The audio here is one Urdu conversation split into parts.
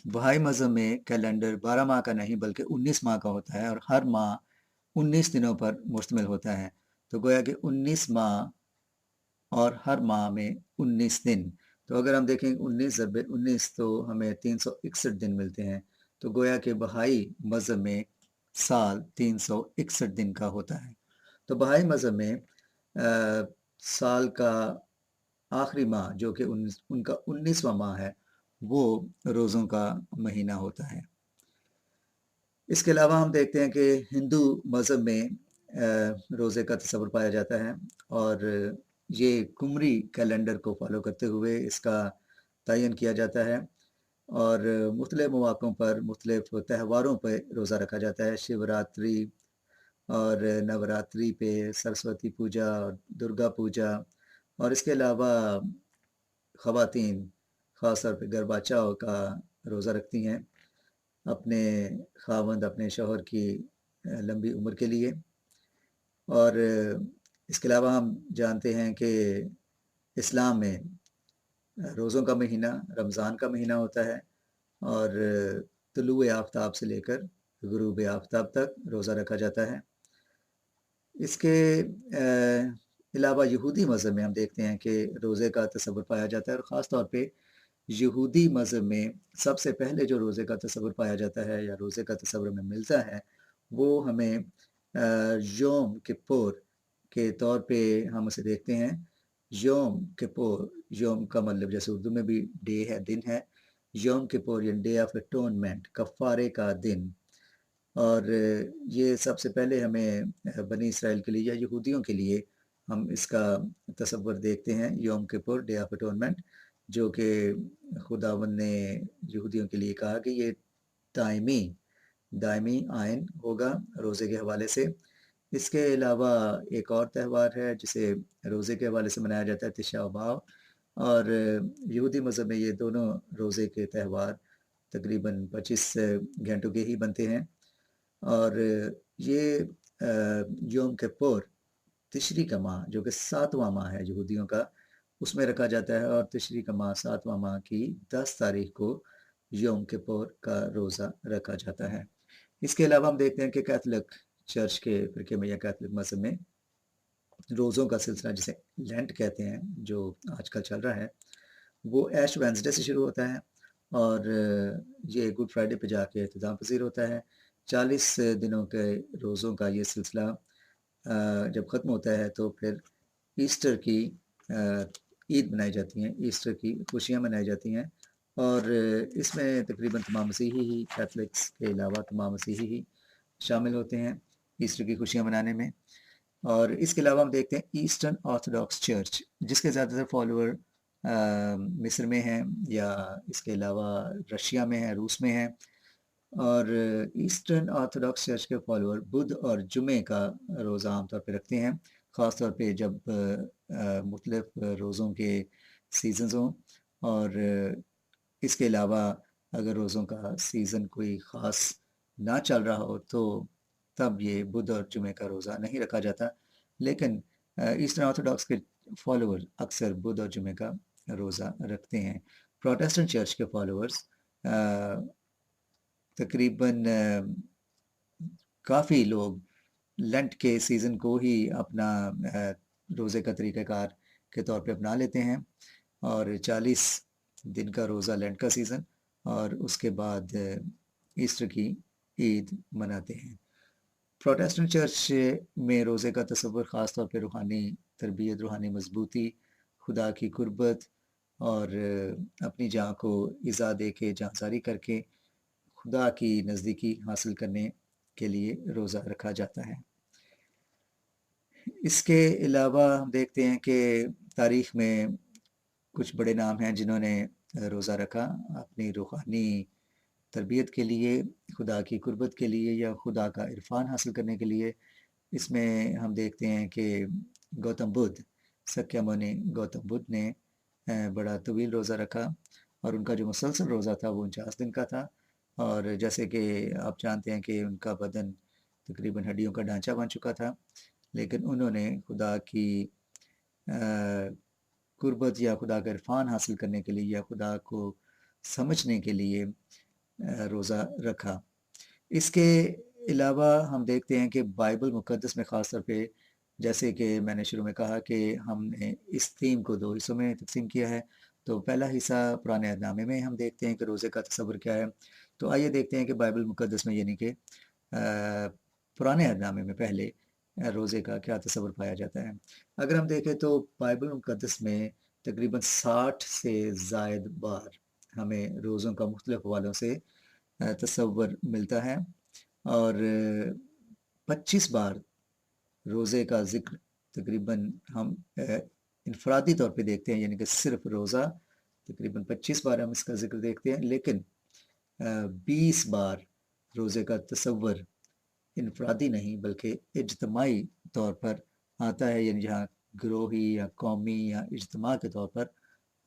بہائی مذہب میں کیلنڈر 12 ماہ کا نہیں بلکہ 19 ماہ کا ہوتا ہے، اور ہر ماہ 19 دنوں پر مشتمل ہوتا ہے۔ تو گویا کہ 19 ماہ اور ہر ماہ میں 19 دن۔ تو اگر ہم دیکھیں 19 ضرب 19 تو ہمیں 361 دن ملتے ہیں۔ تو گویا کہ بہائی مذہب میں سال 361 دن کا ہوتا ہے۔ تو بہائی مذہب میں سال کا آخری ماہ جو کہ ان کا 19واں ماہ ہے، وہ روزوں کا مہینہ ہوتا ہے۔ اس کے علاوہ ہم دیکھتے ہیں کہ ہندو مذہب میں روزے کا تصور پایا جاتا ہے، اور یہ قمری کیلنڈر کو فالو کرتے ہوئے اس کا تعین کیا جاتا ہے، اور مختلف مواقعوں پر مختلف تہواروں پہ روزہ رکھا جاتا ہے۔ شیوراتری اور نوراتری پہ، سرسوتی پوجا اور درگا پوجا، اور اس کے علاوہ خواتین خاص طور پہ گرباچاؤ کا روزہ رکھتی ہیں اپنے خاوند، اپنے شوہر کی لمبی عمر کے لیے۔ اور اس کے علاوہ ہم جانتے ہیں کہ اسلام میں روزوں کا مہینہ رمضان کا مہینہ ہوتا ہے، اور طلوع آفتاب سے لے کر غروب آفتاب تک روزہ رکھا جاتا ہے۔ اس کے علاوہ یہودی مذہب میں ہم دیکھتے ہیں کہ روزے کا تصور پایا جاتا ہے، اور خاص طور پہ یہودی مذہب میں سب سے پہلے جو روزے کا تصور پایا جاتا ہے یا روزے کا تصور ہمیں ملتا ہے، وہ ہمیں یوم کپور کے طور پہ ہم اسے دیکھتے ہیں۔ یوم کپور، یوم کا مطلب جیسے اردو میں بھی ڈے ہے، دن ہے۔ یوم کپور یعنی ڈے آف اٹونمنٹ، کفارے کا دن۔ اور یہ سب سے پہلے ہمیں بنی اسرائیل کے لیے یا یہودیوں کے لیے ہم اس کا تصور دیکھتے ہیں، یوم کپور ڈے آف اٹونمنٹ، جو کہ خداوند نے یہودیوں کے لیے کہا کہ یہ دائمی آئین ہوگا روزے کے حوالے سے۔ اس کے علاوہ ایک اور تہوار ہے جسے روزے کے حوالے سے منایا جاتا ہے، تشاء باؤ، اور یہودی مذہب میں یہ دونوں روزے کے تہوار تقریباً 25 گھنٹوں کے ہی بنتے ہیں۔ اور یہ یوم کپور تشری کا ماہ جو کہ 7واں ماہ ہے یہودیوں کا، اس میں رکھا جاتا ہے، اور تشری کا ماہ 7واں ماہ کی 10 تاریخ کو یوم کپور کا روزہ رکھا جاتا ہے۔ اس کے علاوہ ہم دیکھتے ہیں کہ کیتھولک چرچ کے فرقے میں یا کیتھولک مذہب میں روزوں کا سلسلہ جسے لینٹ کہتے ہیں، جو آج کل چل رہا ہے، وہ ایش وینسڈے سے شروع ہوتا ہے، اور یہ گڈ فرائیڈے پہ جا کے اختتام پذیر ہوتا ہے۔ 40 دنوں کے روزوں کا یہ سلسلہ جب ختم ہوتا ہے تو پھر ایسٹر کی عید منائی جاتی ہیں، ایسٹر کی خوشیاں منائی جاتی ہیں، اور اس میں تقریباً تمام مسیحی ہی، کیتھولکس کے علاوہ تمام مسیحی ہی شامل ہوتے ہیں ایسٹر کی خوشیاں منانے میں۔ اور اس کے علاوہ ہم دیکھتے ہیں ایسٹرن آرتھوڈاکس چرچ، جس کے زیادہ تر فالوور مصر میں ہیں، یا اس کے علاوہ رشیا میں ہیں، روس میں ہیں۔ اور ایسٹرن آرتھوڈاکس چرچ کے فالوور بدھ اور جمعے کا روزہ عام طور پہ رکھتے ہیں، خاص طور پہ جب مختلف روزوں کے سیزنز ہوں، اور اس کے علاوہ اگر روزوں کا سیزن کوئی خاص نہ چل رہا ہو تو تب یہ بدھ اور جمعے کا روزہ نہیں رکھا جاتا۔ لیکن ایسٹرن آرتھوڈاکس کے فالوور اکثر بدھ اور جمعے کا روزہ رکھتے ہیں۔ پروٹیسٹنٹ چرچ کے فالوورز تقریباً کافی لوگ لینٹ کے سیزن کو ہی اپنا روزے کا طریقہ کار کے طور پہ اپنا لیتے ہیں، اور 40 دن کا روزہ لینٹ کا سیزن، اور اس کے بعد ایسٹر کی عید مناتے ہیں۔ پروٹیسٹنٹ چرچ میں روزے کا تصور خاص طور پہ روحانی تربیت، روحانی مضبوطی، خدا کی قربت، اور اپنی جان کو ایذا دے کے، جانساری کر کے خدا کی نزدیکی حاصل کرنے کے لیے روزہ رکھا جاتا ہے۔ اس کے علاوہ ہم دیکھتے ہیں کہ تاریخ میں کچھ بڑے نام ہیں جنہوں نے روزہ رکھا اپنی روحانی تربیت کے لیے، خدا کی قربت کے لیے، یا خدا کا عرفان حاصل کرنے کے لیے۔ اس میں ہم دیکھتے ہیں کہ گوتم بدھ، سکیا مونی گوتم بدھ نے بڑا طویل روزہ رکھا، اور ان کا جو مسلسل روزہ تھا وہ 49 دن کا تھا، اور جیسے کہ آپ جانتے ہیں کہ ان کا بدن تقریباً ہڈیوں کا ڈھانچہ بن چکا تھا، لیکن انہوں نے خدا کی قربت یا خدا کا عرفان حاصل کرنے کے لیے یا خدا کو سمجھنے کے لیے روزہ رکھا۔ اس کے علاوہ ہم دیکھتے ہیں کہ بائبل مقدس میں خاص طور پہ، جیسے کہ میں نے شروع میں کہا کہ ہم نے اس تھیم کو 2 حصوں میں تقسیم کیا ہے۔ تو پہلا حصہ پرانے عہد نامے میں ہم دیکھتے ہیں کہ روزے کا تصور کیا ہے۔ تو آئیے دیکھتے ہیں کہ بائبل مقدس میں، یعنی کہ پرانے عہد نامے میں پہلے روزے کا کیا تصور پایا جاتا ہے۔ اگر ہم دیکھیں تو بائبل مقدس میں تقریباً 60 سے زائد بار ہمیں روزوں کا مختلف حوالوں سے تصور ملتا ہے، اور 25 بار روزے کا ذکر تقریباً ہم انفرادی طور پہ دیکھتے ہیں، یعنی کہ صرف روزہ تقریباً 25 بار ہم اس کا ذکر دیکھتے ہیں، لیکن 20 بار روزے کا تصور انفرادی نہیں بلکہ اجتماعی طور پر آتا ہے، یعنی جہاں گروہی یا قومی یا اجتماع کے طور پر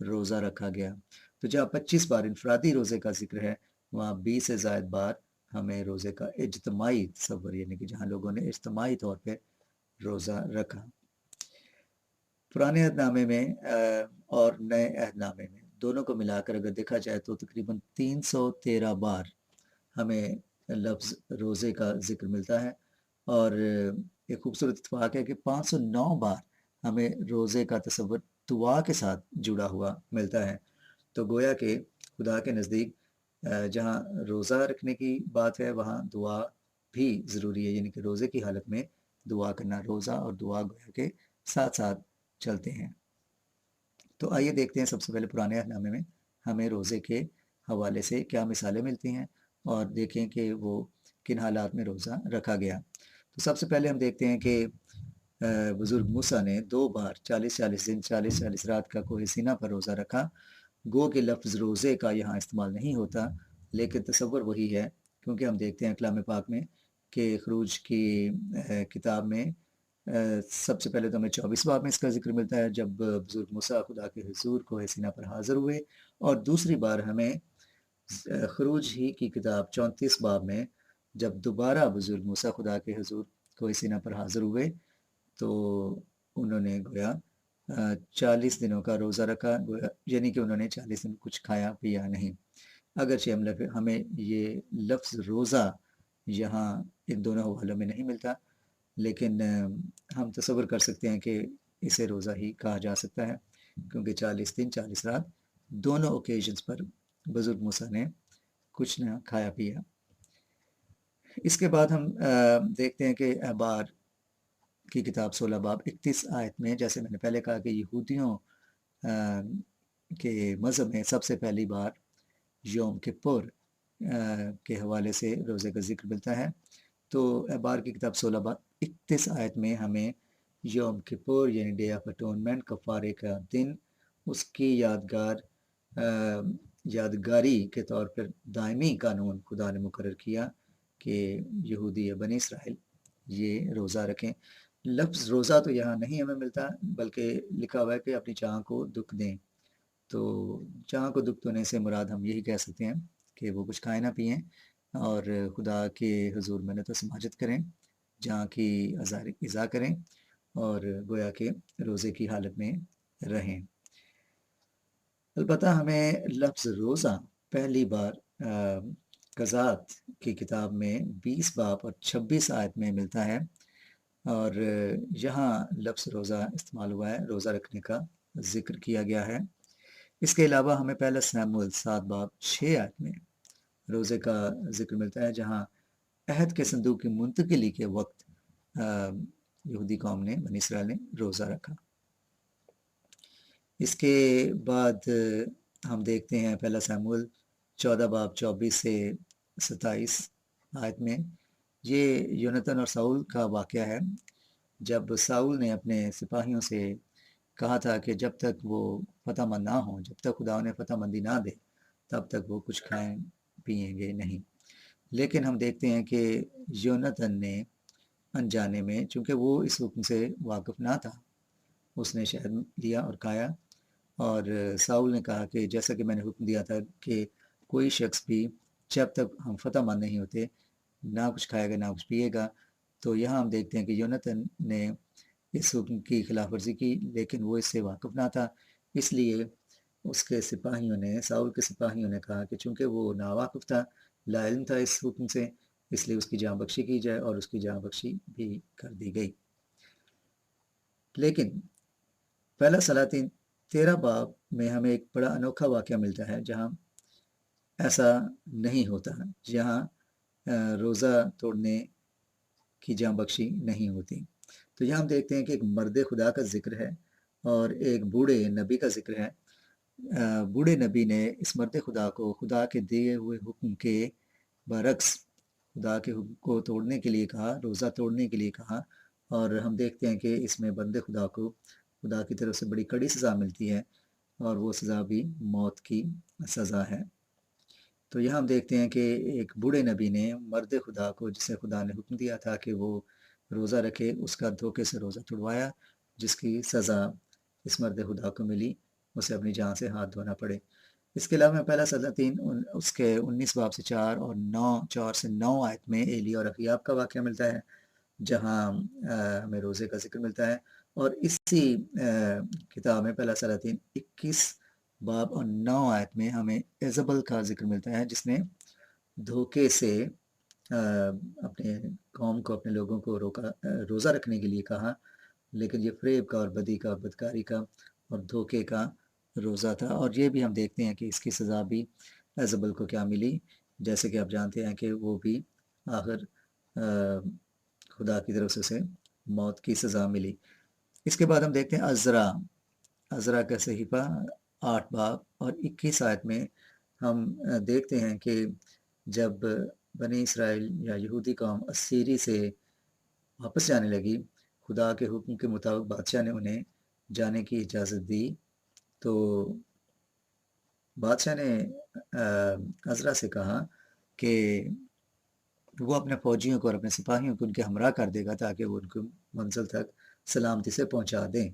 روزہ رکھا گیا۔ تو جہاں 25 بار انفرادی روزے کا ذکر ہے، وہاں 20 سے زائد بار ہمیں روزے کا اجتماعی تصور، یعنی کہ جہاں لوگوں نے اجتماعی طور پہ روزہ رکھا۔ پرانے عہد نامے میں اور نئے عہد نامے میں دونوں کو ملا کر اگر دیکھا جائے تو تقریباً 313 بار ہمیں لفظ روزے کا ذکر ملتا ہے، اور ایک خوبصورت اتفاق ہے کہ 509 بار ہمیں روزے کا تصور دعا کے ساتھ جڑا ہوا ملتا ہے۔ تو گویا کہ خدا کے نزدیک جہاں روزہ رکھنے کی بات ہے، وہاں دعا بھی ضروری ہے، یعنی کہ روزے کی حالت میں دعا کرنا، روزہ اور دعا گویا کے ساتھ ساتھ چلتے ہیں۔ تو آئیے دیکھتے ہیں سب سے پہلے پرانے عہد نامے میں ہمیں روزے کے حوالے سے کیا مثالیں ملتی ہیں، اور دیکھیں کہ وہ کن حالات میں روزہ رکھا گیا۔ تو سب سے پہلے ہم دیکھتے ہیں کہ بزرگ موسیٰ نے 2 بار 40 دن 40 رات کا کوہ سینا پر روزہ رکھا۔ گو کہ لفظ روزے کا یہاں استعمال نہیں ہوتا، لیکن تصور وہی ہے، کیونکہ ہم دیکھتے ہیں کلام پاک میں کہ خروج کی کتاب میں سب سے پہلے تو ہمیں 24 باب میں اس کا ذکر ملتا ہے، جب بزرگ موسیٰ خدا کے حضور کوہ سینا پر حاضر ہوئے، اور دوسری بار ہمیں خروج ہی کی کتاب 34 باب میں جب دوبارہ بزرگ موسیٰ خدا کے حضور کوہ سینا پر حاضر ہوئے تو انہوں نے گویا 40 دنوں کا روزہ رکھا، یعنی کہ انہوں نے 40 دن کچھ کھایا پیا نہیں۔ اگرچہ ہمیں یہ لفظ روزہ یہاں ان دونوں حوالوں میں نہیں ملتا، لیکن ہم تصور کر سکتے ہیں کہ اسے روزہ ہی کہا جا سکتا ہے، کیونکہ 40 دن 40 رات دونوں اوکیجنز پر بزرگ موسیٰ نے کچھ نہ کھایا پیا۔ اس کے بعد ہم دیکھتے ہیں کہ احبار کی کتاب 16 باب 31 آیت میں، جیسے میں نے پہلے کہا کہ یہودیوں کے مذہب میں سب سے پہلی بار یوم کپر کے حوالے سے روزے کا ذکر ملتا ہے۔ تو احبار کی کتاب 16 باب 31 آیت میں ہمیں یوم کپر یعنی ڈے آف اٹونمنٹ، کفارے کا دن، اس کی یادگاری کے طور پر دائمی قانون خدا نے مقرر کیا کہ یہودی یا بنی اسرائیل یہ روزہ رکھیں۔ لفظ روزہ تو یہاں نہیں ہمیں ملتا، بلکہ لکھا ہوا ہے کہ اپنی چاہ کو دکھ دیں۔ تو چاہ کو دکھ دینے سے مراد ہم یہی کہہ سکتے ہیں کہ وہ کچھ کھائیں نہ پئیں اور خدا کے حضور منت و سماجت کریں، جہاں کی ازا کریں، اور گویا کہ روزے کی حالت میں رہیں۔ البتہ ہمیں لفظ روزہ پہلی بار قضات کی کتاب میں 20 باب اور 26 آیت میں ملتا ہے، اور یہاں لفظ روزہ استعمال ہوا ہے، روزہ رکھنے کا ذکر کیا گیا ہے۔ اس کے علاوہ ہمیں پہلا سموئیل 7 باب 6 آیت میں روزے کا ذکر ملتا ہے، جہاں عہد کے صندوق کی منتقلی کے وقت یہودی قوم نے، بنی اسرائیل نے روزہ رکھا۔ اس کے بعد ہم دیکھتے ہیں پہلا سموئیل 14 باب 24 سے 27 آیت میں، یہ یونتن اور ساؤل کا واقعہ ہے، جب ساؤل نے اپنے سپاہیوں سے کہا تھا کہ جب تک وہ فتح مند نہ ہوں، جب تک خدا انہیں فتح مندی نہ دے، تب تک وہ کچھ کھائیں پئیں گے نہیں۔ لیکن ہم دیکھتے ہیں کہ یونتن نے انجانے میں، چونکہ وہ اس حکم سے واقف نہ تھا، اس نے شہد لیا اور کھایا، اور ساؤل نے کہا کہ جیسا کہ میں نے حکم دیا تھا کہ کوئی شخص بھی جب تک ہم فتح مند نہیں ہوتے نہ کچھ کھائے گا نہ کچھ پیے گا۔ تو یہاں ہم دیکھتے ہیں کہ یونتن نے اس حکم کی خلاف ورزی کی، لیکن وہ اس سے واقف نہ تھا، اس لیے اس کے سپاہیوں نے، ساؤل کے سپاہیوں نے کہا کہ چونکہ وہ ناواقف تھا لا علم تھا اس حکم سے، اس لیے اس کی جان بخشی کی جائے، اور اس کی جان بخشی بھی کر دی گئی۔ لیکن پہلا سلاطین 13 باب میں ہمیں ایک بڑا انوکھا واقعہ ملتا ہے جہاں ایسا نہیں ہوتا، جہاں روزہ توڑنے کی جان بخشی نہیں ہوتی۔ تو یہاں ہم دیکھتے ہیں کہ ایک مرد خدا کا ذکر ہے اور ایک بوڑھے نبی کا ذکر ہے۔ بوڑھے نبی نے اس مرد خدا کو خدا کے دیے ہوئے حکم کے برعکس خدا کے حکم کو توڑنے کے لیے کہا، روزہ توڑنے کے لیے کہا، اور ہم دیکھتے ہیں کہ اس میں بندے خدا کو خدا کی طرف سے بڑی کڑی سزا ملتی ہے، اور وہ سزا بھی موت کی سزا ہے۔ تو یہاں ہم دیکھتے ہیں کہ ایک بوڑھے نبی نے مرد خدا کو، جسے خدا نے حکم دیا تھا کہ وہ روزہ رکھے، اس کا دھوکے سے روزہ توڑوایا، جس کی سزا اس مرد خدا کو ملی، اسے اپنی جان سے ہاتھ دھونا پڑے۔ اس کے علاوہ میں پہلا سلاطین اس کے 19 باب سے 4 سے 9 آیت میں ایلی اور اخیاب کا واقعہ ملتا ہے، جہاں ہمیں روزے کا ذکر ملتا ہے، اور اسی کتاب میں پہلا سلاطین 21 باب اور 9 آیت میں ہمیں ایزبل کا ذکر ملتا ہے، جس نے دھوکے سے اپنے قوم کو، اپنے لوگوں کو روزہ رکھنے کے لیے کہا، لیکن یہ فریب کا اور بدی کا، بدکاری کا اور دھوکے کا روزہ تھا۔ اور یہ بھی ہم دیکھتے ہیں کہ اس کی سزا بھی ایزبل کو کیا ملی، جیسے کہ آپ جانتے ہیں کہ وہ بھی آخر خدا کی طرف سے اسے موت کی سزا ملی۔ اس کے بعد ہم دیکھتے ہیں عزرا کا صحیفہ 8 باب اور 21 آیت میں ہم دیکھتے ہیں کہ جب بنی اسرائیل یا یہودی قوم اسیری سے واپس جانے لگی، خدا کے حکم کے مطابق بادشاہ نے انہیں جانے کی اجازت دی، تو بادشاہ نے عزرا سے کہا کہ وہ اپنے فوجیوں کو اور اپنے سپاہیوں کو ان کے ہمراہ کر دے گا تاکہ وہ ان کو منزل تک سلامتی سے پہنچا دیں۔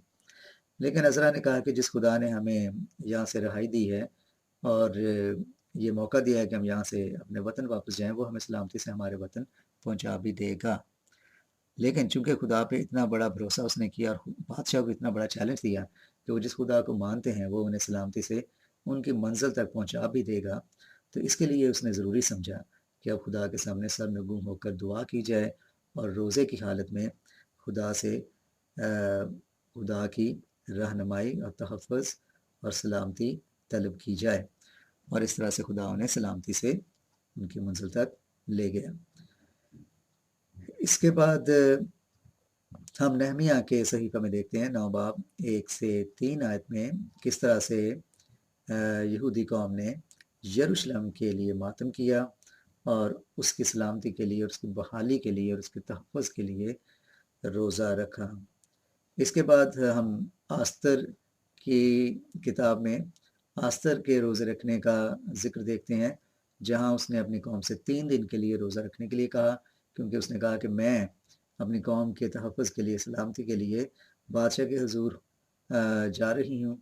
لیکن عزرا نے کہا کہ جس خدا نے ہمیں یہاں سے رہائی دی ہے اور یہ موقع دیا ہے کہ ہم یہاں سے اپنے وطن واپس جائیں، وہ ہمیں سلامتی سے ہمارے وطن پہنچا بھی دے گا۔ لیکن چونکہ خدا پہ اتنا بڑا بھروسہ اس نے کیا اور بادشاہ کو اتنا بڑا چیلنج دیا کہ وہ جس خدا کو مانتے ہیں وہ انہیں سلامتی سے ان کی منزل تک پہنچا بھی دے گا، تو اس کے لیے اس نے ضروری سمجھا کہ اب خدا کے سامنے سر نگوں ہو کر دعا کی جائے، اور روزے کی حالت میں خدا سے خدا کی رہنمائی اور تحفظ اور سلامتی طلب کی جائے، اور اس طرح سے خدا انہیں سلامتی سے ان کی منزل تک لے گیا۔ اس کے بعد ہم نہمیہ کے صحیفہ میں دیکھتے ہیں 9 باب 1 سے 3 آیت میں کس طرح سے یہودی قوم نے یروشلم کے لیے ماتم کیا اور اس کی سلامتی کے لیے اور اس کی بحالی کے لیے اور اس کے تحفظ کے لیے روزہ رکھا۔ اس کے بعد ہم آستر کی کتاب میں آستر کے روزے رکھنے کا ذکر دیکھتے ہیں، جہاں اس نے اپنی قوم سے 3 دن کے لیے روزہ رکھنے کے لیے کہا، کیونکہ اس نے کہا کہ میں اپنی قوم کے تحفظ کے لیے، سلامتی کے لیے بادشاہ کے حضور جا رہی ہوں،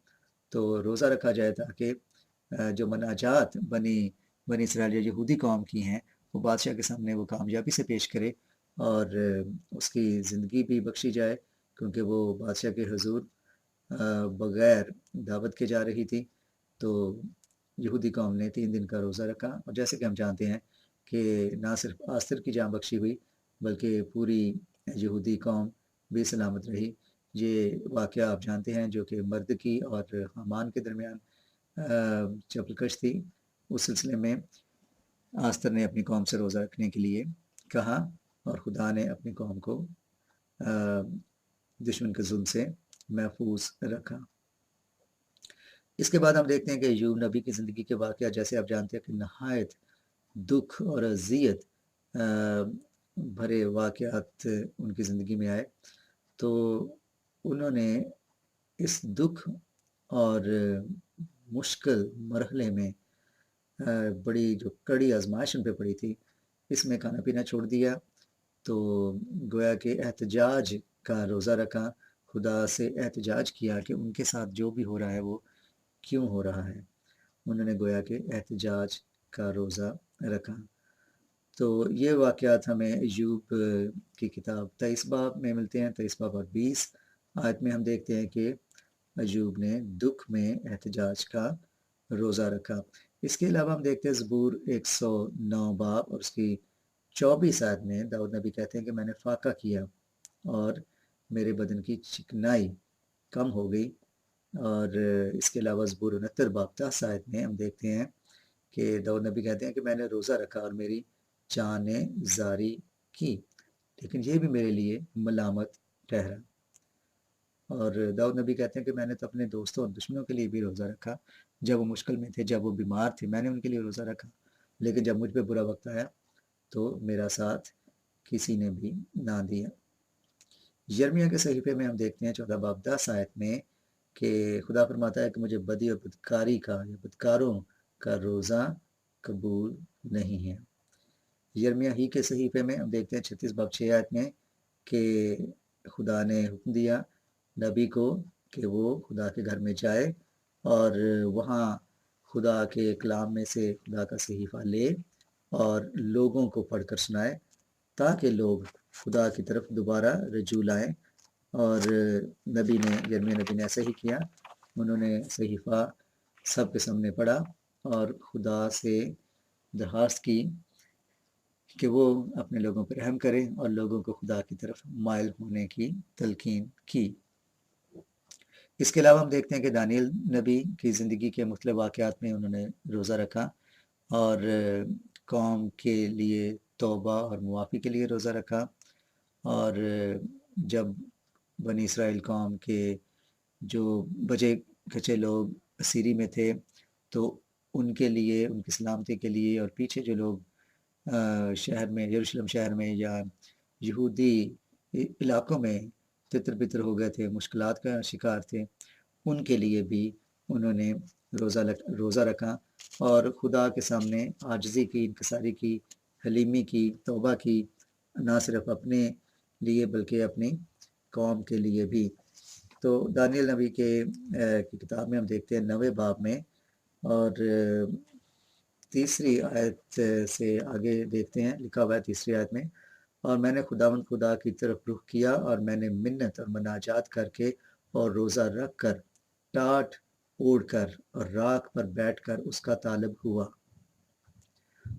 تو روزہ رکھا جائے تاکہ جو مناجات بنی اسرائیل یا یہودی قوم کی ہیں وہ بادشاہ کے سامنے وہ کامیابی سے پیش کرے، اور اس کی زندگی بھی بخشی جائے، کیونکہ وہ بادشاہ کے حضور بغیر دعوت کے جا رہی تھی۔ تو یہودی قوم نے 3 دن کا روزہ رکھا، اور جیسے کہ ہم جانتے ہیں کہ نہ صرف آستر کی جان بخشی ہوئی بلکہ پوری یہودی قوم بھی سلامت رہی۔ یہ واقعہ آپ جانتے ہیں جو کہ مرد کی اور حامان کے درمیان چپل تھی، اس سلسلے میں آستر نے اپنی قوم سے روزہ رکھنے کے لیے کہا، اور خدا نے اپنی قوم کو دشمن کے ظلم سے محفوظ رکھا۔ اس کے بعد ہم دیکھتے ہیں کہ ایوب نبی کی زندگی کے واقعہ، جیسے آپ جانتے ہیں کہ نہایت دکھ اور اذیت بھرے واقعات ان کی زندگی میں آئے، تو انہوں نے اس دکھ اور مشکل مرحلے میں بڑی جو کڑی آزمائش ان پہ پڑی تھی، اس میں کھانا پینا چھوڑ دیا، تو گویا کہ احتجاج کا روزہ رکھا، خدا سے احتجاج کیا کہ ان کے ساتھ جو بھی ہو رہا ہے وہ کیوں ہو رہا ہے۔ انہوں نے گویا کہ احتجاج کا روزہ رکھا۔ تو یہ واقعات ہمیں ایوب کی کتاب 23 باب میں ملتے ہیں، 23 باب اور 20 آیت میں ہم دیکھتے ہیں کہ ایوب نے دکھ میں احتجاج کا روزہ رکھا۔ اس کے علاوہ ہم دیکھتے ہیں زبور 109 باب اور اس کی 24 آیت میں داؤد نبی کہتے ہیں کہ میں نے فاقہ کیا اور میرے بدن کی چکنائی کم ہو گئی۔ اور اس کے علاوہ زبور 69 باب 10 آیت میں ہم دیکھتے ہیں کہ داؤد نبی کہتے ہیں کہ میں نے روزہ رکھا اور میری جان نے زاری کی، لیکن یہ بھی میرے لیے ملامت ٹھہرا۔ اور داؤد نبی کہتے ہیں کہ میں نے تو اپنے دوستوں اور دشمنوں کے لیے بھی روزہ رکھا، جب وہ مشکل میں تھے، جب وہ بیمار تھے، میں نے ان کے لیے روزہ رکھا، لیکن جب مجھ پہ برا وقت آیا تو میرا ساتھ کسی نے بھی نہ دیا۔ یرمیہ کے صحیفے میں ہم دیکھتے ہیں 14 باب 10 آیت میں کہ خدا فرماتا ہے کہ مجھے بدی اور بدکاری کا یا بدکاروں کا روزہ قبول نہیں ہے۔ یرمیہ ہی کے صحیفے میں ہم دیکھتے ہیں 36 باب 6 آیت میں کہ خدا نے حکم دیا نبی کو کہ وہ خدا کے گھر میں جائے اور وہاں خدا کے کلام میں سے خدا کا صحیفہ لے اور لوگوں کو پڑھ کر سنائے تاکہ لوگ خدا کی طرف دوبارہ رجوع لائیں۔ اور یرمیہ نبی نے ایسا ہی کیا، انہوں نے صحیفہ سب کے سامنے پڑھا اور خدا سے درخواست کی کہ وہ اپنے لوگوں پر رحم کرے اور لوگوں کو خدا کی طرف مائل ہونے کی تلقین کی۔ اس کے علاوہ ہم دیکھتے ہیں کہ دانیل نبی کی زندگی کے مختلف واقعات میں انہوں نے روزہ رکھا اور قوم کے لیے توبہ اور معافی کے لیے روزہ رکھا۔ اور جب بنی اسرائیل قوم کے جو بچے کچے لوگ اسیری میں تھے تو ان کے لیے، ان کی سلامتی کے لیے، اور پیچھے جو لوگ شہر میں، یروشلم شہر میں یا یہودی علاقوں میں تتر بتر ہو گئے تھے، مشکلات کا شکار تھے، ان کے لیے بھی انہوں نے روزہ رکھا اور خدا کے سامنے عاجزی کی، انکساری کی، حلیمی کی، توبہ کی، نہ صرف اپنے لیے بلکہ اپنی قوم کے لیے بھی۔ تو دانیل نبی کی کتاب میں ہم دیکھتے ہیں 9 باب میں اور 3 آیت سے آگے دیکھتے ہیں، لکھا ہوا ہے 3 آیت میں، اور میں نے خداوند خدا کی طرف رخ کیا اور میں نے منت اور مناجات کر کے اور روزہ رکھ کر، ٹاٹ اوڑھ کر اور راکھ پر بیٹھ کر اس کا طالب ہوا۔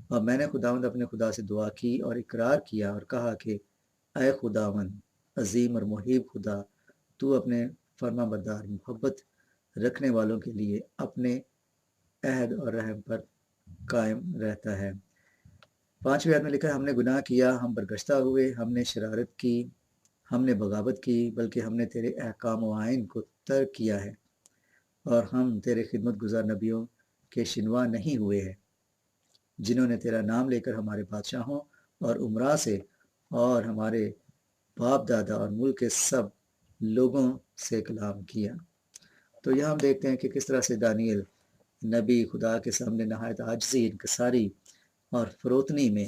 اور میں نے خداوند اپنے خدا سے دعا کی اور اقرار کیا اور کہا کہ اے خداوند عظیم اور محیب خدا، تو اپنے فرما بردار محبت رکھنے والوں کے لیے اپنے عہد اور رحم پر قائم رہتا ہے۔ 5ویں آیت میں لکھا ہے ہم نے گناہ کیا، ہم برگشتہ ہوئے، ہم نے شرارت کی، ہم نے بغاوت کی، بلکہ ہم نے تیرے احکام و آئین کو ترک کیا ہے، اور ہم تیرے خدمت گزار نبیوں کے شنوا نہیں ہوئے ہیں جنہوں نے تیرا نام لے کر ہمارے بادشاہوں اور عمراء سے اور ہمارے باپ دادا اور ملک کے سب لوگوں سے کلام کیا۔ تو یہاں ہم دیکھتے ہیں کہ کس طرح سے دانیل نبی خدا کے سامنے نہایت عاجزی، انکساری اور فروتنی میں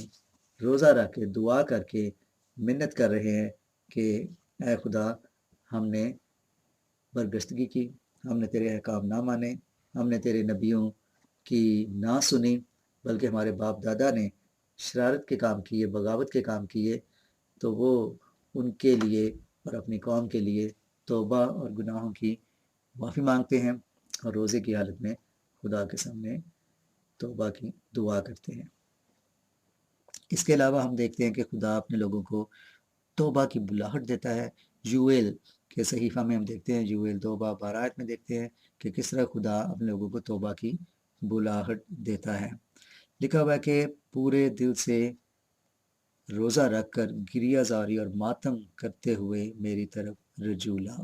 روزہ رکھ کے، دعا کر کے منت کر رہے ہیں کہ اے خدا، ہم نے برگشتگی کی، ہم نے تیرے احکام نہ مانے، ہم نے تیرے نبیوں کی نہ سنی، بلکہ ہمارے باپ دادا نے شرارت کے کام کیے، بغاوت کے کام کیے، تو وہ ان کے لیے اور اپنی قوم کے لیے توبہ اور گناہوں کی معافی مانگتے ہیں اور روزے کی حالت میں خدا کے سامنے توبہ کی دعا کرتے ہیں۔ اس کے علاوہ ہم دیکھتے ہیں کہ خدا اپنے لوگوں کو توبہ کی بلاہٹ دیتا ہے۔ یوئیل کے صحیفہ میں ہم دیکھتے ہیں، یوئیل 2 باب 12 آیت میں دیکھتے ہیں کہ کس طرح خدا اپنے لوگوں کو توبہ کی بلاہٹ دیتا ہے۔ لکھا ہوا ہے کہ پورے دل سے روزہ رکھ کر گریہ زاری اور ماتم کرتے ہوئے میری طرف رجوع لاؤ۔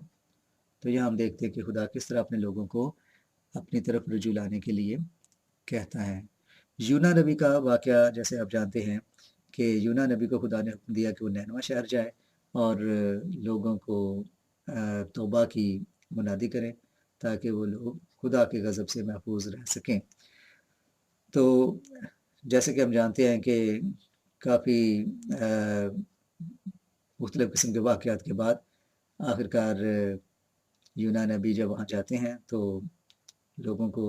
تو یہاں ہم دیکھتے ہیں کہ خدا کس طرح اپنے لوگوں کو اپنی طرف رجوع لانے کے لیے کہتا ہے۔ یونا نبی کا واقعہ جیسے آپ جانتے ہیں کہ یونا نبی کو خدا نے حکم دیا کہ وہ نینوا شہر جائے اور لوگوں کو توبہ کی منادی کریں تاکہ وہ لوگ خدا کے غضب سے محفوظ رہ سکیں۔ تو جیسے کہ ہم جانتے ہیں کہ کافی مختلف قسم کے واقعات کے بعد آخرکار یونا نبی جب وہاں جاتے ہیں تو لوگوں کو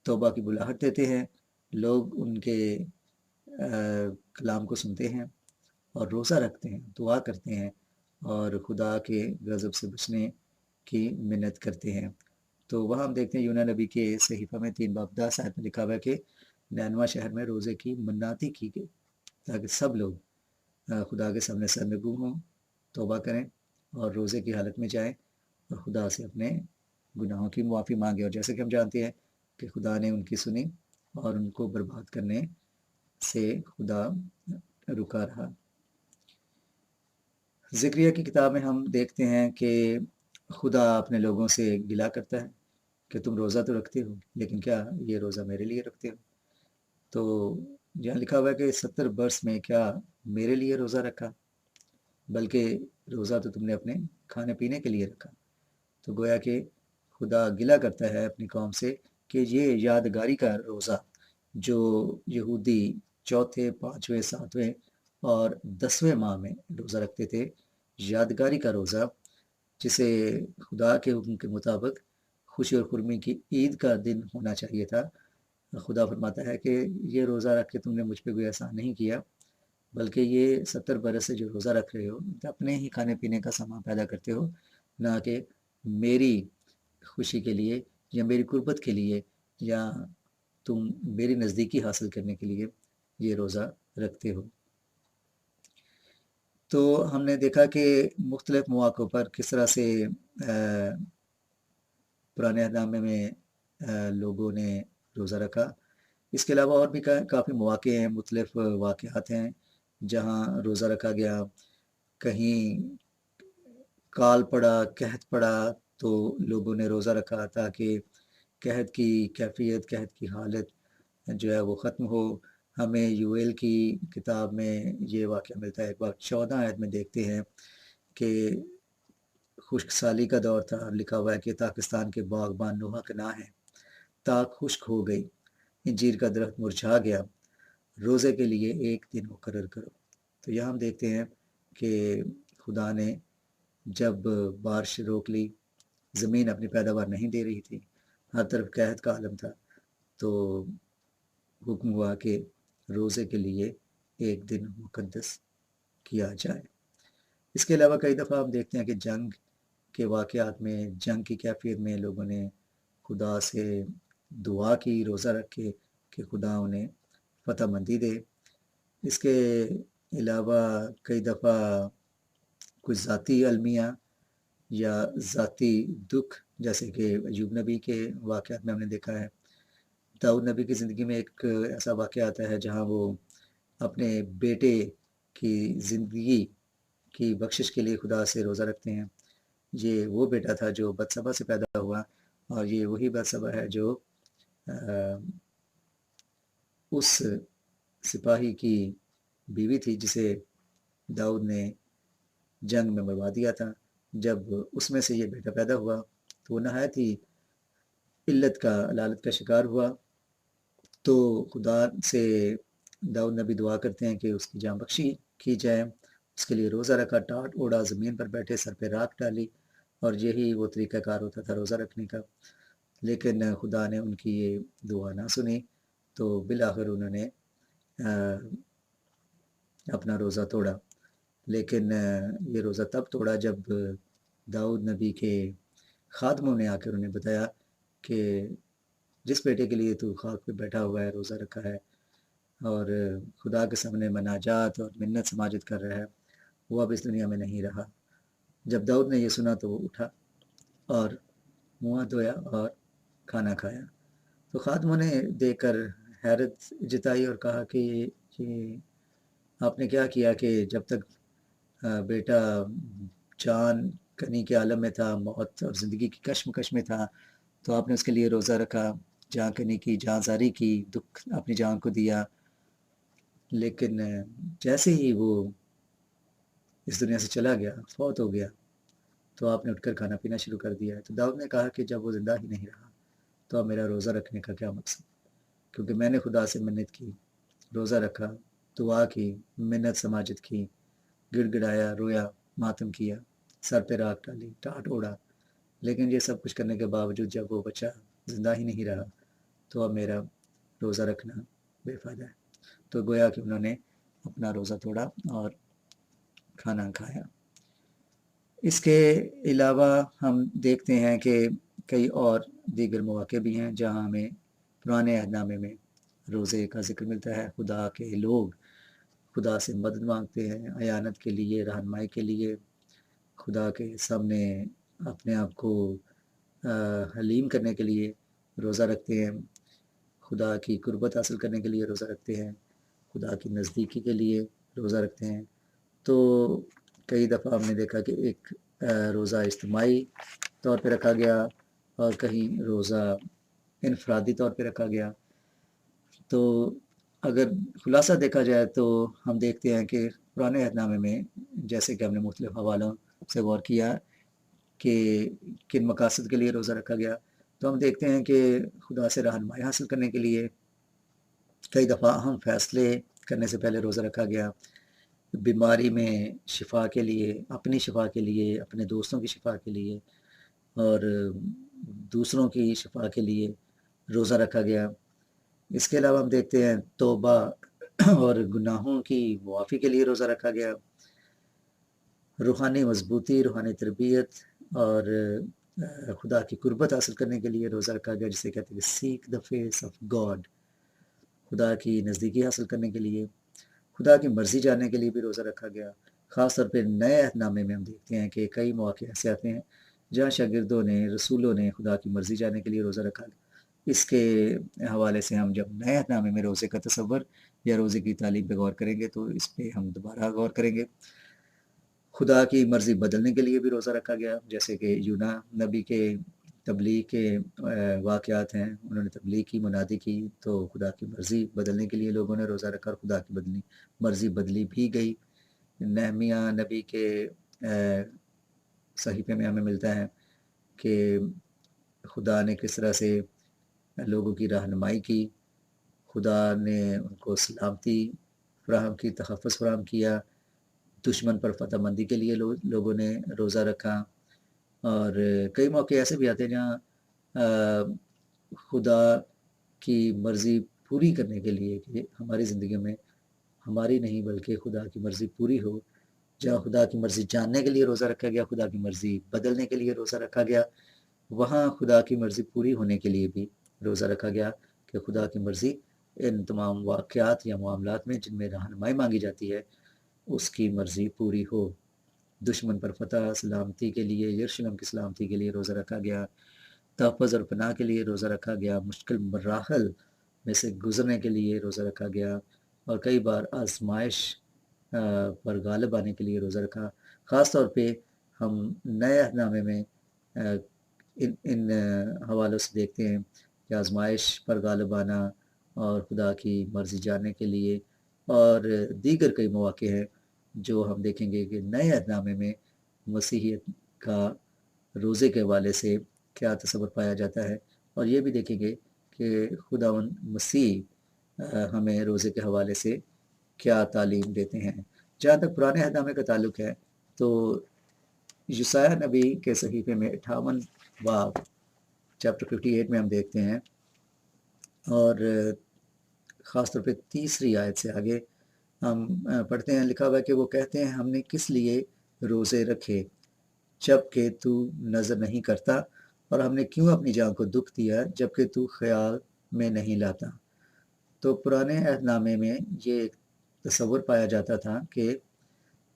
توبہ کی بلاہٹ دیتے ہیں، لوگ ان کے کلام کو سنتے ہیں اور روزہ رکھتے ہیں، دعا کرتے ہیں اور خدا کے غضب سے بچنے کی منت کرتے ہیں۔ تو وہاں ہم دیکھتے ہیں یونان نبی کے صحیفہ میں 3 باب 10 آیت میں لکھا ہوا ہے کہ نینوا شہر میں روزے کی مناتی کی گئی تاکہ سب لوگ خدا کے سامنے سرنگو ہوں، توبہ کریں اور روزے کی حالت میں جائیں اور خدا سے اپنے گناہوں کی معافی مانگے. اور جیسے کہ ہم جانتے ہیں کہ خدا نے ان کی سنی اور ان کو برباد کرنے سے خدا رکا رہا. ذکریہ کی کتاب میں ہم دیکھتے ہیں کہ خدا اپنے لوگوں سے گلا کرتا ہے کہ تم روزہ تو رکھتے ہو لیکن کیا یہ روزہ میرے لیے رکھتے ہو؟ تو یہاں لکھا ہوا ہے کہ 70 برس میں کیا میرے لیے روزہ رکھا، بلکہ روزہ تو تم نے اپنے کھانے پینے کے لیے رکھا. تو گویا کہ خدا گلا کرتا ہے اپنی قوم سے کہ یہ یادگاری کا روزہ جو یہودی چوتھے، پانچویں، ساتویں اور 10ویں ماہ میں روزہ رکھتے تھے، یادگاری کا روزہ جسے خدا کے حکم کے مطابق خوشی اور خرمی کی عید کا دن ہونا چاہیے تھا، خدا فرماتا ہے کہ یہ روزہ رکھ کے تم نے مجھ پہ کوئی احسان نہیں کیا، بلکہ یہ 70 برس سے جو روزہ رکھ رہے ہو اپنے ہی کھانے پینے کا سامان پیدا کرتے ہو، نہ کہ میری خوشی کے لیے یا میری قربت کے لیے یا تم میری نزدیکی حاصل کرنے کے لیے یہ روزہ رکھتے ہو. تو ہم نے دیکھا کہ مختلف مواقع پر کس طرح سے پرانے اہدامے میں لوگوں نے روزہ رکھا. اس کے علاوہ اور بھی کافی مواقع ہیں، مختلف واقعات ہیں جہاں روزہ رکھا گیا. کہیں کال پڑا، قحط پڑا تو لوگوں نے روزہ رکھا تاکہ قحط کی کیفیت، قحط کی حالت جو ہے وہ ختم ہو. ہمیں یوئیل کی کتاب میں یہ واقعہ ملتا ہے. ایک بار 14 آیت میں دیکھتے ہیں کہ خشک سالی کا دور تھا. لکھا ہوا ہے کہ پاکستان کے باغبان نوحہ کنا ہیں، تاک خشک ہو گئی، انجیر کا درخت مرجھا گیا، روزے کے لیے ایک دن مقرر کرو. تو یہاں ہم دیکھتے ہیں کہ خدا نے جب بارش روک لی، زمین اپنی پیداوار نہیں دے رہی تھی، ہر طرف قحط کا عالم تھا، تو حکم ہوا کہ روزے کے لیے ایک دن مقدس کیا جائے. اس کے علاوہ کئی دفعہ ہم دیکھتے ہیں کہ جنگ کے واقعات میں، جنگ کی کیفیت میں لوگوں نے خدا سے دعا کی روزہ رکھ کے کہ خدا انہیں فتح مندی دے. اس کے علاوہ کئی دفعہ کچھ ذاتی المیہ یا ذاتی دکھ، جیسے کہ ایوب نبی کے واقعات میں ہم نے دیکھا ہے. داؤد نبی کی زندگی میں ایک ایسا واقعہ آتا ہے جہاں وہ اپنے بیٹے کی زندگی کی بخشش کے لیے خدا سے روزہ رکھتے ہیں. یہ وہ بیٹا تھا جو بتسبہ سے پیدا ہوا، اور یہ وہی بتسبہ ہے جو اس سپاہی کی بیوی تھی جسے داؤد نے جنگ میں مروا دیا تھا. جب اس میں سے یہ بیٹا پیدا ہوا تو وہ نہایت ہی لالت کا شکار ہوا. تو خدا سے داؤد نبی دعا کرتے ہیں کہ اس کی جان بخشی کی جائے. اس کے لیے روزہ رکھا، ٹاٹ اوڑا، زمین پر بیٹھے، سر پہ راکھ ڈالی، اور یہی وہ طریقہ کار ہوتا تھا روزہ رکھنے کا. لیکن خدا نے ان کی یہ دعا نہ سنی، تو بالآخر انہوں نے اپنا روزہ توڑا. لیکن یہ روزہ تب توڑا جب داؤد نبی کے خادموں نے آ کر انہیں بتایا کہ جس بیٹے کے لیے تو خاک پہ بیٹھا ہوا ہے، روزہ رکھا ہے اور خدا کے سامنے مناجات اور منت سماجت کر رہا ہے، وہ اب اس دنیا میں نہیں رہا. جب داؤد نے یہ سنا تو وہ اٹھا اور منہ دھویا اور کھانا کھایا. تو خادموں نے دیکھ کر حیرت جتائی اور کہا کہ یہ آپ نے کیا کیا کہ جب تک بیٹا جان کنی کے عالم میں تھا، موت اور زندگی کی کشمکش میں تھا، تو آپ نے اس کے لیے روزہ رکھا، جان کنی کی، جان زاری کی، دکھ اپنی جان کو دیا. لیکن جیسے ہی وہ اس دنیا سے چلا گیا، فوت ہو گیا، تو آپ نے اٹھ کر کھانا پینا شروع کر دیا ہے. تو داؤد نے کہا کہ جب وہ زندہ ہی نہیں رہا تو اب میرا روزہ رکھنے کا کیا مقصد؟ کیونکہ میں نے خدا سے منت کی، روزہ رکھا، دعا کی، منت سماجت کی، گڑ گڑایا، رویا، ماتم کیا، سر پہ راکھ ڈالی، ٹاٹ اوڑا، لیکن یہ سب کچھ کرنے کے باوجود جب وہ بچہ زندہ ہی نہیں رہا تو اب میرا روزہ رکھنا بے فائدہ ہے. تو گویا کہ انہوں نے اپنا روزہ توڑا اور کھانا کھایا. اس کے علاوہ ہم دیکھتے ہیں کہ کئی اور دیگر مواقع بھی ہیں جہاں ہمیں پرانے عہد نامے میں روزے کا ذکر ملتا ہے۔ خدا کے لوگ خدا سے مدد مانگتے ہیں، اعانت کے لیے، رہنمائی کے لیے، خدا کے سامنے اپنے آپ کو حلیم کرنے کے لیے روزہ رکھتے ہیں، خدا کی قربت حاصل کرنے کے لیے روزہ رکھتے ہیں، خدا کی نزدیکی کے لیے روزہ رکھتے ہیں۔ تو کئی دفعہ ہم نے دیکھا کہ ایک روزہ اجتماعی طور پہ رکھا گیا اور کہیں روزہ انفرادی طور پہ رکھا گیا۔ تو اگر خلاصہ دیکھا جائے تو ہم دیکھتے ہیں کہ پرانے عہد نامے میں جیسے کہ ہم نے مختلف حوالوں سے غور کیا کہ کن مقاصد کے لیے روزہ رکھا گیا، تو ہم دیکھتے ہیں کہ خدا سے رہنمائی حاصل کرنے کے لیے، کئی دفعہ اہم فیصلے کرنے سے پہلے روزہ رکھا گیا، بیماری میں شفا کے لیے، اپنی شفا کے لیے، اپنے دوستوں کی شفا کے لیے اور دوسروں کی شفا کے لیے روزہ رکھا گیا۔ اس کے علاوہ ہم دیکھتے ہیں توبہ اور گناہوں کی معافی کے لیے روزہ رکھا گیا، روحانی مضبوطی، روحانی تربیت اور خدا کی قربت حاصل کرنے کے لیے روزہ رکھا گیا، جسے کہتے ہیں سیک دا فیس آف گاڈ، خدا کی نزدیکی حاصل کرنے کے لیے، خدا کی مرضی جاننے کے لیے بھی روزہ رکھا گیا۔ خاص طور پہ نئے عہد نامے میں ہم دیکھتے ہیں کہ کئی مواقع ایسے آتے ہیں جہاں شاگردوں نے، رسولوں نے خدا کی مرضی جاننے کے لیے روزہ رکھا۔ اس کے حوالے سے ہم جب نئے عہد نامے میں روزے کا تصور یا روزے کی تعلیم پہ غور کریں گے تو اس پہ ہم دوبارہ غور کریں گے۔ خدا کی مرضی بدلنے کے لیے بھی روزہ رکھا گیا، جیسے کہ یونا نبی کے تبلیغ کے واقعات ہیں، انہوں نے تبلیغ کی، منادی کی، تو خدا کی مرضی بدلنے کے لیے لوگوں نے روزہ رکھا اور خدا کی مرضی بدلی بھی گئی۔ نہمیہ نبی کے صحیفے میں ہمیں ملتا ہے کہ خدا نے کس طرح سے لوگوں کی رہنمائی کی، خدا نے ان کو سلامتی فراہم کی، تحفظ فراہم کیا، دشمن پر فتح مندی کے لیے لوگوں نے روزہ رکھا۔ اور کئی موقع ایسے بھی آتے ہیں جہاں خدا کی مرضی پوری کرنے کے لیے کہ ہماری زندگی میں ہماری نہیں بلکہ خدا کی مرضی پوری ہو، جہاں خدا کی مرضی جاننے کے لیے روزہ رکھا گیا، خدا کی مرضی بدلنے کے لیے روزہ رکھا گیا، وہاں خدا کی مرضی پوری ہونے کے لیے بھی روزہ رکھا گیا کہ خدا کی مرضی ان تمام واقعات یا معاملات میں جن میں رہنمائی مانگی جاتی ہے اس کی مرضی پوری ہو۔ دشمن پر فتح، سلامتی کے لیے، یروشلم کی سلامتی کے لیے روزہ رکھا گیا، تحفظ اور پناہ کے لیے روزہ رکھا گیا، مشکل مراحل میں سے گزرنے کے لیے روزہ رکھا گیا، اور کئی بار آزمائش پر غالب آنے کے لیے روزہ رکھا۔ خاص طور پہ ہم نئے عہد نامے میں ان حوالوں سے دیکھتے ہیں کہ آزمائش پر غالب آنا اور خدا کی مرضی جاننے کے لیے، اور دیگر کئی مواقع ہیں جو ہم دیکھیں گے کہ نئے عہد نامے میں مسیحیت کا روزے کے حوالے سے کیا تصور پایا جاتا ہے، اور یہ بھی دیکھیں گے کہ خداوند مسیح ہمیں روزے کے حوالے سے کیا تعلیم دیتے ہیں۔ جہاں تک پرانے عہد نامے کا تعلق ہے تو یسایہ نبی کے صحیفے میں 58 باب چیپٹر 58 میں ہم دیکھتے ہیں، اور خاص طور پہ تیسری آیت سے آگے ہم پڑھتے ہیں، لکھا ہوا ہے کہ وہ کہتے ہیں ہم نے کس لیے روزے رکھے جب کہ تو نظر نہیں کرتا، اور ہم نے کیوں اپنی جان کو دکھ دیا جب کہ تو خیال میں نہیں لاتا۔ تو پرانے عہد نامے میں یہ ایک تصور پایا جاتا تھا کہ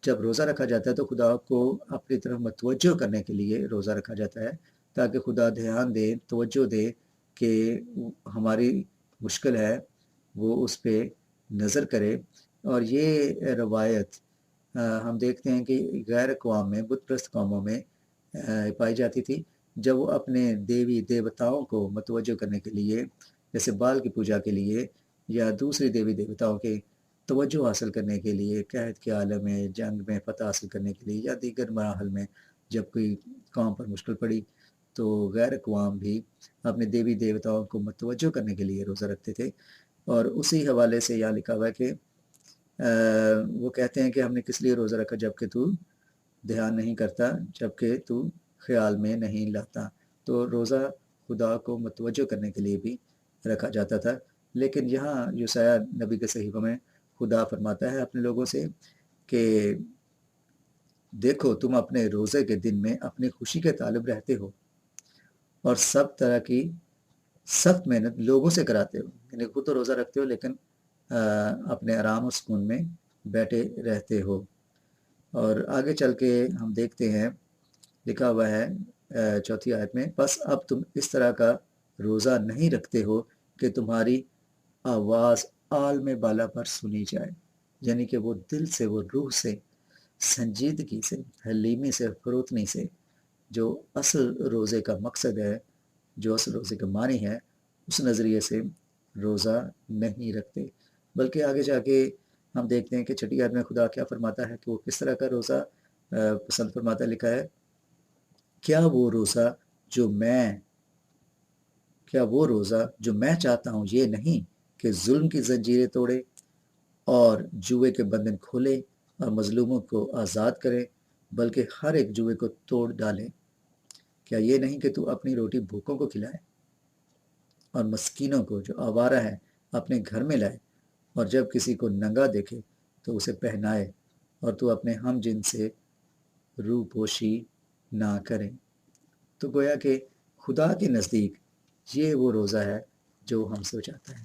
جب روزہ رکھا جاتا ہے تو خدا کو اپنی طرف متوجہ کرنے کے لیے روزہ رکھا جاتا ہے، تاکہ خدا دھیان دے، توجہ دے کہ ہماری مشکل ہے، وہ اس پہ نظر کرے۔ اور یہ روایت ہم دیکھتے ہیں کہ غیر اقوام میں، بت پرست قوموں میں پائی جاتی تھی، جب وہ اپنے دیوی دیوتاؤں کو متوجہ کرنے کے لیے، جیسے بال کی پوجا کے لیے یا دوسری دیوی دیوتاؤں کے توجہ حاصل کرنے کے لیے، قحط کے عالم میں، جنگ میں فتح حاصل کرنے کے لیے، یا دیگر مراحل میں جب کوئی قوم پر مشکل پڑی تو غیر اقوام بھی اپنے دیوی دیوتاؤں کو متوجہ کرنے کے لیے روزہ رکھتے تھے۔ اور اسی حوالے سے یہاں لکھا ہوا ہے کہ وہ کہتے ہیں کہ ہم نے کس لیے روزہ رکھا جب کہ تو دھیان نہیں کرتا، جب کہ تو خیال میں نہیں لاتا۔ تو روزہ خدا کو متوجہ کرنے کے لیے بھی رکھا جاتا تھا، لیکن یہاں یسایہ نبی کے صحیفوں میں خدا فرماتا ہے اپنے لوگوں سے کہ دیکھو تم اپنے روزے کے دن میں اپنی خوشی کے طالب رہتے ہو، اور سب طرح کی سخت محنت لوگوں سے کراتے ہو، یعنی خود تو روزہ رکھتے ہو لیکن اپنے آرام اور سکون میں بیٹھے رہتے ہو۔ اور آگے چل کے ہم دیکھتے ہیں، لکھا ہوا ہے چوتھی آیت میں، بس اب تم اس طرح کا روزہ نہیں رکھتے ہو کہ تمہاری آواز عالم بالا پر سنی جائے، یعنی کہ وہ دل سے، وہ روح سے، سنجیدگی سے، حلیمی سے، فروتنی سے، جو اصل روزے کا مقصد ہے، جو اصل روزے کا معنی ہے، اس نظریے سے روزہ نہیں رکھتے۔ بلکہ آگے جا کے ہم دیکھتے ہیں کہ چھٹی آیت میں خدا کیا فرماتا ہے کہ وہ کس طرح کا روزہ پسند فرماتا ہے۔ لکھا ہے، کیا وہ روزہ جو میں چاہتا ہوں یہ نہیں کہ ظلم کی زنجیریں توڑے اور جوئے کے بندھن کھولے اور مظلوموں کو آزاد کرے، بلکہ ہر ایک جوئے کو توڑ ڈالے۔ کیا یہ نہیں کہ تو اپنی روٹی بھوکوں کو کھلائے اور مسکینوں کو جو آوارہ ہے اپنے گھر میں لائے، اور جب کسی کو ننگا دیکھے تو اسے پہنائے، اور تو اپنے ہم جن سے روح پوشی نہ کرے۔ تو گویا کہ خدا کے نزدیک یہ وہ روزہ ہے جو ہم سے چاہتا ہے۔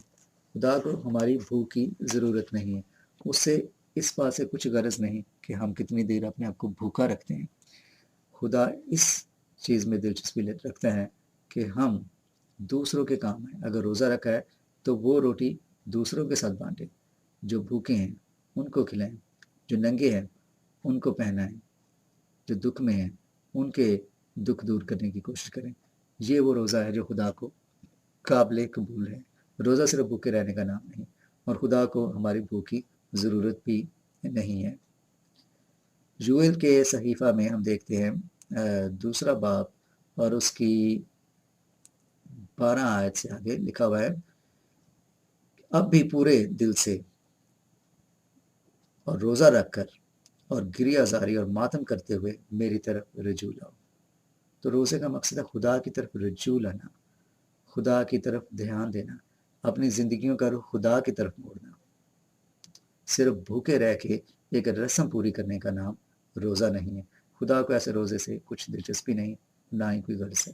خدا کو ہماری بھوک کی ضرورت نہیں ہے، اس سے اس بات سے کچھ غرض نہیں کہ ہم کتنی دیر اپنے آپ کو بھوکا رکھتے ہیں۔ خدا اس چیز میں دلچسپی رکھتا ہے کہ ہم دوسروں کے کام ہیں، اگر روزہ رکھا ہے تو وہ روٹی دوسروں کے ساتھ بانٹیں، جو بھوکے ہیں ان کو کھلائیں، جو ننگے ہیں ان کو پہنائیں، جو دکھ میں ہیں ان کے دکھ دور کرنے کی کوشش کریں۔ یہ وہ روزہ ہے جو خدا کو قابل قبول ہے۔ روزہ صرف بھوکے رہنے کا نام نہیں، اور خدا کو ہماری بھوک کی ضرورت بھی نہیں ہے۔ یوئیل کے صحیفہ میں ہم دیکھتے ہیں دوسرا باب اور اس کی 12 آیت سے آگے لکھا ہوا ہے، اب بھی پورے دل سے اور روزہ رکھ کر اور گریہ زاری اور ماتم کرتے ہوئے میری طرف رجوع لاؤ۔ تو روزے کا مقصد ہے خدا کی طرف رجوع لانا، خدا کی طرف دھیان دینا، اپنی زندگیوں کا رخ خدا کی طرف موڑنا۔ صرف بھوکے رہ کے ایک رسم پوری کرنے کا نام روزہ نہیں ہے۔ خدا کو ایسے روزے سے کچھ دلچسپی نہیں، نہ ہی کوئی غرض ہے۔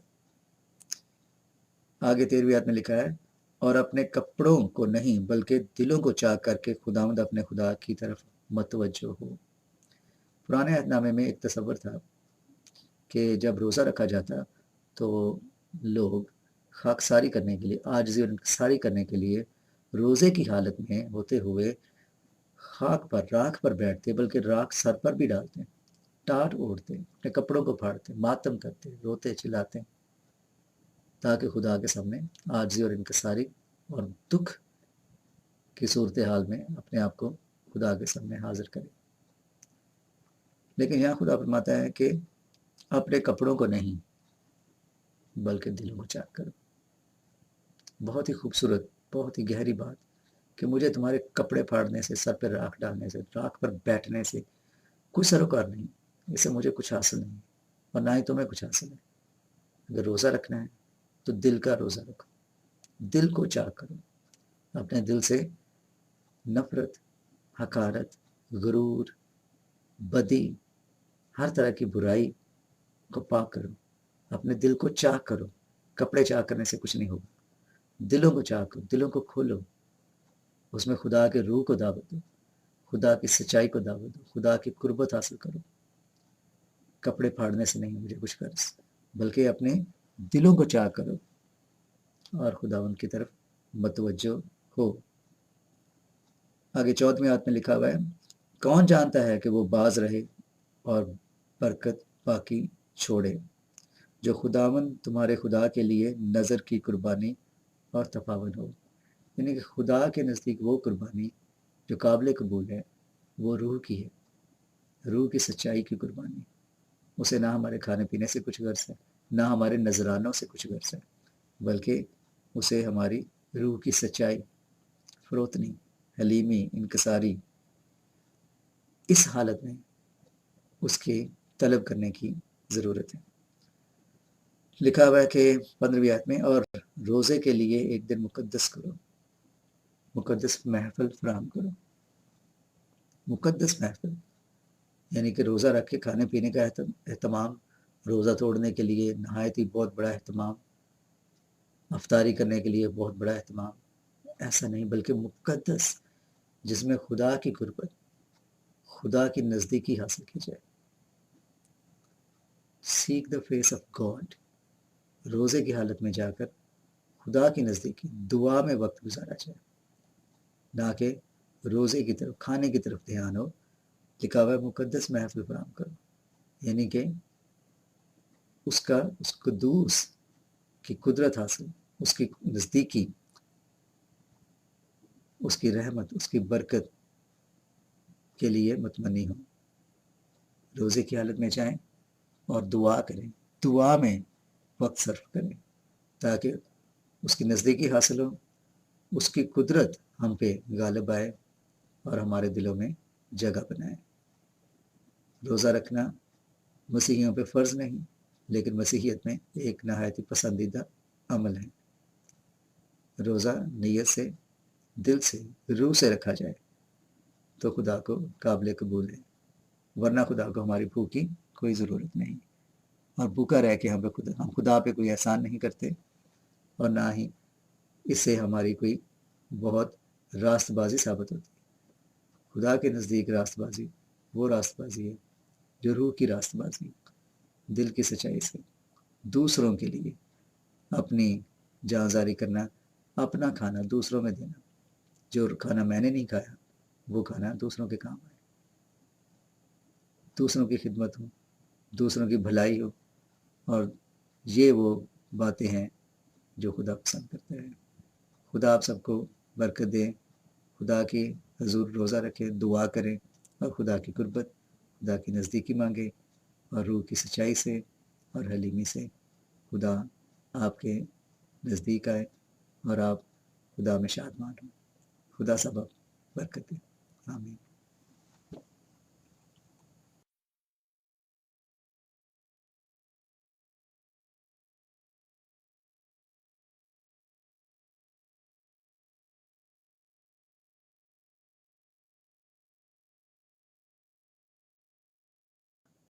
آگے 13ویں آیت میں لکھا ہے، اور اپنے کپڑوں کو نہیں بلکہ دلوں کو چاک کر کے خداوند اپنے خدا کی طرف متوجہ ہو۔ پرانے عہد نامے میں ایک تصور تھا کہ جب روزہ رکھا جاتا تو لوگ خاکساری کرنے کے لیے، عاجزی اور انکساری کرنے کے لیے روزے کی حالت میں ہوتے ہوئے خاک پر، راکھ پر بیٹھتے، بلکہ راکھ سر پر بھی ڈالتے، ٹاٹ اوڑھتے، اپنے کپڑوں کو پھاڑتے، ماتم کرتے، روتے چلاتے، تاکہ خدا کے سامنے عاجزی اور انکساری اور دکھ کی صورتحال میں اپنے آپ کو خدا کے سامنے حاضر کرے۔ لیکن یہاں خدا فرماتا ہے کہ اپنے کپڑوں کو نہیں بلکہ دلوں کو چاک کرو۔ بہت ہی خوبصورت، بہت ہی گہری بات کہ مجھے تمہارے کپڑے پھاڑنے سے، سر پہ راکھ ڈالنے سے، راکھ پر بیٹھنے سے کوئی سروکار نہیں، اس سے مجھے کچھ حاصل نہیں اور نہ ہی تمہیں کچھ حاصل ہے۔ اگر روزہ رکھنا ہے تو دل کا روزہ رکھو، دل کو چاک کرو، اپنے دل سے نفرت، حقارت، غرور، بدی، ہر طرح کی برائی کو پاک کرو، اپنے دل کو چاک کرو۔ کپڑے چاک کرنے سے کچھ نہیں ہوگا، دلوں کو چاک کرو، دلوں کو کھولو، اس میں خدا کے روح کو دعوت دو، خدا کی سچائی کو دعوت دو، خدا کی قربت حاصل کرو۔ کپڑے پھاڑنے سے نہیں مجھے کچھ غرض، بلکہ اپنے دلوں کو چاک کرو اور خدا ان کی طرف متوجہ ہو۔ آگے 14ویں آیت میں لکھا ہوا ہے، کون جانتا ہے کہ وہ باز رہے اور برکت باقی چھوڑے، جو خداوند تمہارے خدا کے لیے نظر کی قربانی اور تفاون ہو۔ یعنی کہ خدا کے نزدیک وہ قربانی جو قابل قبول ہے وہ روح کی ہے، روح کی سچائی کی قربانی۔ اسے نہ ہمارے کھانے پینے سے کچھ غرض ہے، نہ ہمارے نذرانوں سے کچھ غرض ہے، بلکہ اسے ہماری روح کی سچائی، فروتنی، حلیمی، انکساری، اس حالت میں اس کی طلب کرنے کی ضرورت ہے۔ لکھا ہوا ہے کہ 15ویں آیت میں، اور روزے کے لیے ایک دن مقدس کرو، مقدس محفل فراہم کرو۔ مقدس محفل یعنی کہ روزہ رکھ کے کھانے پینے کا اہتمام، روزہ توڑنے کے لیے نہایت ہی بہت بڑا اہتمام، افطاری کرنے کے لیے بہت بڑا اہتمام، ایسا نہیں، بلکہ مقدس، جس میں خدا کی قربت، خدا کی نزدیکی حاصل کی جائے۔ سیک دا فیس آف گاڈ، روزے کی حالت میں جا کر خدا کی نزدیکی دعا میں وقت گزارا جائے، نہ کہ روزے کی طرف، کھانے کی طرف دھیان ہو۔ لکھا ہوا ہے مقدس محفل فراہم کرو، یعنی کہ اس قدوس کی قدرت حاصل، اس کی نزدیکی، اس کی رحمت، اس کی برکت کے لیے متمنی ہوں۔ روزے کی حالت میں جائیں اور دعا کریں، دعا میں وقت صرف کریں تاکہ اس کی نزدیکی حاصل ہو، اس کی قدرت ہم پہ غالب آئے اور ہمارے دلوں میں جگہ بنائے۔ روزہ رکھنا مسیحیوں پہ فرض نہیں، لیکن مسیحیت میں ایک نہایت ہی پسندیدہ عمل ہے۔ روزہ نیت سے، دل سے، روح سے رکھا جائے تو خدا کو قابل قبول ہے، ورنہ خدا کو ہماری بھوک کی کوئی ضرورت نہیں، اور بھوکا رہ کے ہم خدا پہ کوئی احسان نہیں کرتے، اور نہ ہی اس سے ہماری کوئی بہت راست بازی ثابت ہوتی ہے۔ خدا کے نزدیک راست بازی وہ راست بازی ہے جو روح کی راست بازی، دل کی سچائی سے دوسروں کے لیے اپنی جانزاری کرنا، اپنا کھانا دوسروں میں دینا، جو کھانا میں نے نہیں کھایا وہ کھانا دوسروں کے کام آئے، دوسروں کی خدمت ہو، دوسروں کی بھلائی ہو، اور یہ وہ باتیں ہیں جو خدا پسند کرتا ہے۔ خدا آپ سب کو برکت دے، خدا کی حضور روزہ رکھے، دعا کریں اور خدا کی قربت، خدا کی نزدیکی مانگے، اور روح کی سچائی سے اور حلیمی سے خدا آپ کے نزدیک آئے اور آپ خدا میں شادمان ہوں۔ خدا سبب برکت دے، آمین۔